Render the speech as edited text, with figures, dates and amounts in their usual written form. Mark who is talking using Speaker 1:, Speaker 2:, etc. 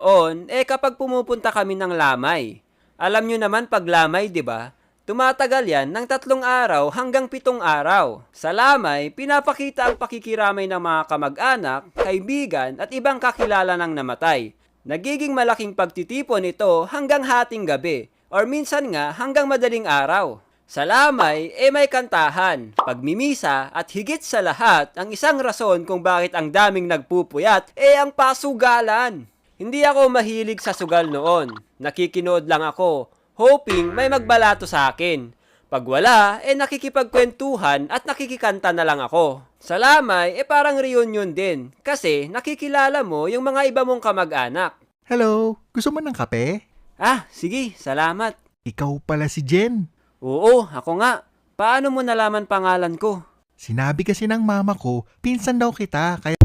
Speaker 1: noon, kapag pumupunta kami ng lamay. Alam nyo naman pag lamay, di ba? Tumatagal yan ng 3 araw hanggang 7 araw. Sa lamay, pinapakita ang pakikiramay ng mga kamag-anak, kaibigan at ibang kakilala ng namatay. Nagiging malaking pagtitipon ito hanggang hating gabi or minsan nga hanggang madaling araw. Sa lamay, may kantahan, pagmimisa at higit sa lahat, ang isang rason kung bakit ang daming nagpupuyat ang pasugalan. Hindi ako mahilig sa sugal noon. Nakikinood lang ako, hoping may magbalato sa akin. Pag wala, nakikipagkwentuhan at nakikikanta na lang ako. Sa lamay, parang reunion din kasi nakikilala mo yung mga iba mong kamag-anak.
Speaker 2: Hello, gusto mo ng kape?
Speaker 1: Ah, sige, salamat.
Speaker 2: Ikaw pala si Jen.
Speaker 1: Oo, ako nga. Paano mo nalaman pangalan ko?
Speaker 2: Sinabi kasi ng mama ko, pinsan daw kita, kaya